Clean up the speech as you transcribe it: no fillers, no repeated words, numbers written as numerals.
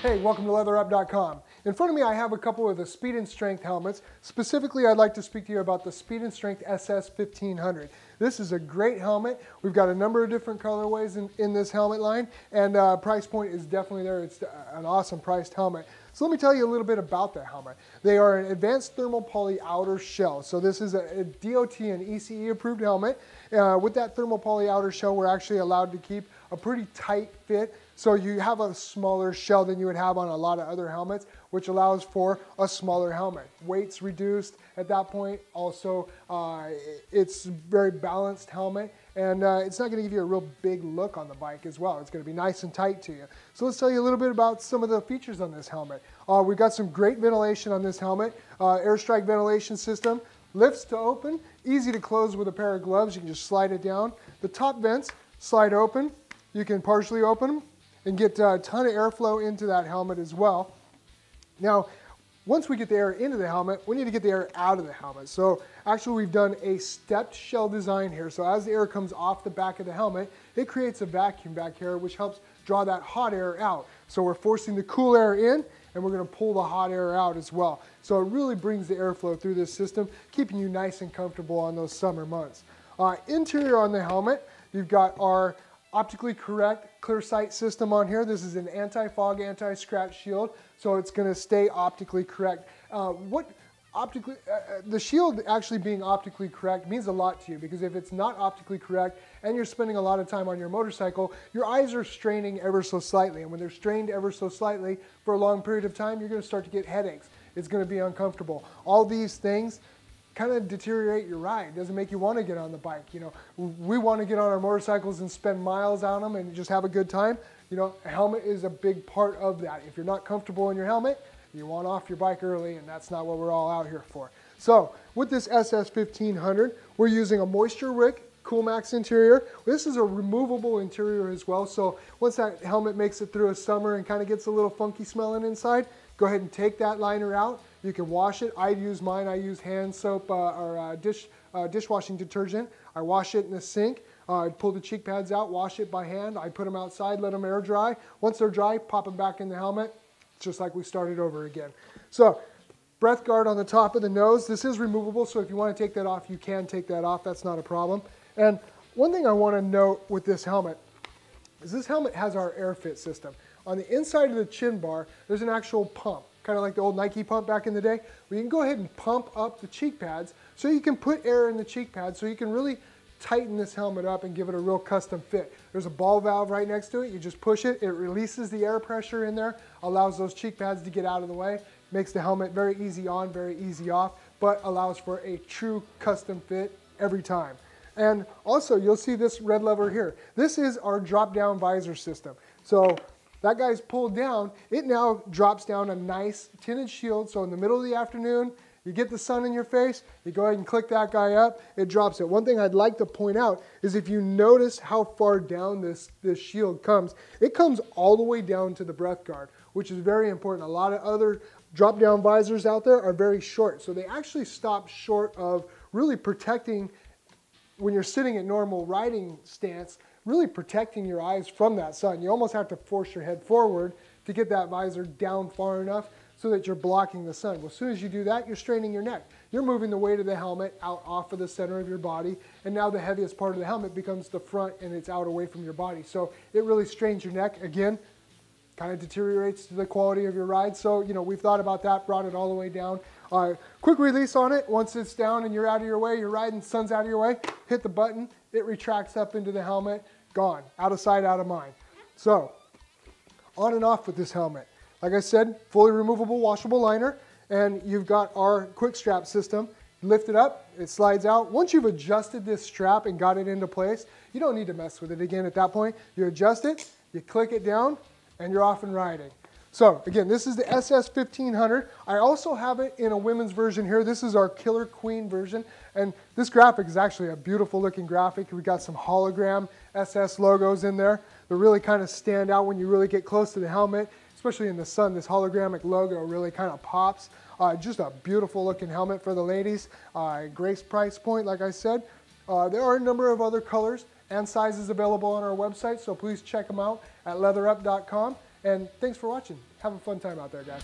Hey, welcome to Leatherup.com. In front of me I have a couple of the Speed and Strength helmets. Specifically, I'd like to speak to you about the Speed and Strength SS1500. This is a great helmet. We've got a number of different colorways in this helmet line, and price point is definitely there. It's an awesome priced helmet. So let me tell you a little bit about the helmet. They are an advanced Thermo-Poly outer shell. So this is a DOT and ECE approved helmet. With that Thermo-Poly outer shell, we're actually allowed to keep a pretty tight fit. So you have a smaller shell than you would have on a lot of other helmets, which allows for a smaller helmet. Weight's reduced at that point. Also, it's a very balanced helmet, and it's not going to give you a real big look on the bike as well. It's going to be nice and tight to you. So let's tell you a little bit about some of the features on this helmet. We've got some great ventilation on this helmet. AirStrike ventilation system. Lifts to open, easy to close with a pair of gloves. You can just slide it down. The top vents slide open. You can partially open them and get a ton of airflow into that helmet as well. Now, once we get the air into the helmet, we need to get the air out of the helmet. So actually we've done a stepped shell design here. So as the air comes off the back of the helmet, it creates a vacuum back here, which helps draw that hot air out. So we're forcing the cool air in, and we're going to pull the hot air out as well. So it really brings the airflow through this system, keeping you nice and comfortable on those summer months. Interior on the helmet, you've got our optically correct clear sight system on here. This is an anti-fog, anti-scratch shield, so it's going to stay optically correct. The shield actually being optically correct means a lot to you, because if it's not optically correct and you're spending a lot of time on your motorcycle, your eyes are straining ever so slightly, and when they're strained ever so slightly for a long period of time, you're going to start to get headaches. It's going to be uncomfortable. All these things kind of deteriorate your ride. It doesn't make you want to get on the bike. You know, we want to get on our motorcycles and spend miles on them and just have a good time. You know, a helmet is a big part of that. If you're not comfortable in your helmet, you want off your bike early, and that's not what we're all out here for. So with this SS1500, we're using a moisture wick Coolmax interior. This is a removable interior as well, so once that helmet makes it through a summer and kind of gets a little funky smelling inside, go ahead and take that liner out. You can wash it. I use mine. I use hand soap or dishwashing detergent. I wash it in the sink. I pull the cheek pads out, wash it by hand. I put them outside, let them air dry. Once they're dry, pop them back in the helmet. It's just like we started over again. So, breath guard on the top of the nose. This is removable, so if you want to take that off, you can take that off. That's not a problem. And one thing I want to note with this helmet is this helmet has our AirFit system. On the inside of the chin bar, there's an actual pump, kind of like the old Nike pump back in the day, where you can go ahead and pump up the cheek pads so you can put air in the cheek pads so you can really tighten this helmet up and give it a real custom fit. There's a ball valve right next to it. You just push it. It releases the air pressure in there, allows those cheek pads to get out of the way, makes the helmet very easy on, very easy off, but allows for a true custom fit every time. And also, you'll see this red lever here. This is our drop-down visor system. So that guy's pulled down. It now drops down a nice tinted shield. So in the middle of the afternoon, you get the sun in your face, you go ahead and click that guy up, it drops it. One thing I'd like to point out is if you notice how far down this shield comes, it comes all the way down to the breath guard, which is very important. A lot of other drop-down visors out there are very short. So they actually stop short of really protecting, when you're sitting at normal riding stance, really protecting your eyes from that sun. You almost have to force your head forward to get that visor down far enough so that you're blocking the sun. Well, as soon as you do that, you're straining your neck. You're moving the weight of the helmet out off of the center of your body, and now the heaviest part of the helmet becomes the front, and it's out away from your body. So it really strains your neck. Again, kind of deteriorates the quality of your ride. So, you know, we've thought about that, brought it all the way down. Quick release on it. Once it's down and you're out of your way, you're riding, sun's out of your way, hit the button, it retracts up into the helmet, gone, out of sight, out of mind. So, on and off with this helmet. Like I said, fully removable washable liner, and you've got our quick strap system. Lift it up, it slides out. Once you've adjusted this strap and got it into place, you don't need to mess with it again at that point. You adjust it, you click it down, and you're off and riding. So again, this is the SS1500. I also have it in a women's version here. This is our Killer Queen version, and this graphic is actually a beautiful looking graphic. We got some hologram SS logos in there that really kind of stand out when you really get close to the helmet, especially in the sun. This hologramic logo really kind of pops. Just a beautiful looking helmet for the ladies. Great price point, like I said. There are a number of other colors and sizes available on our website, so please check them out at leatherup.com. And thanks for watching. Have a fun time out there, guys.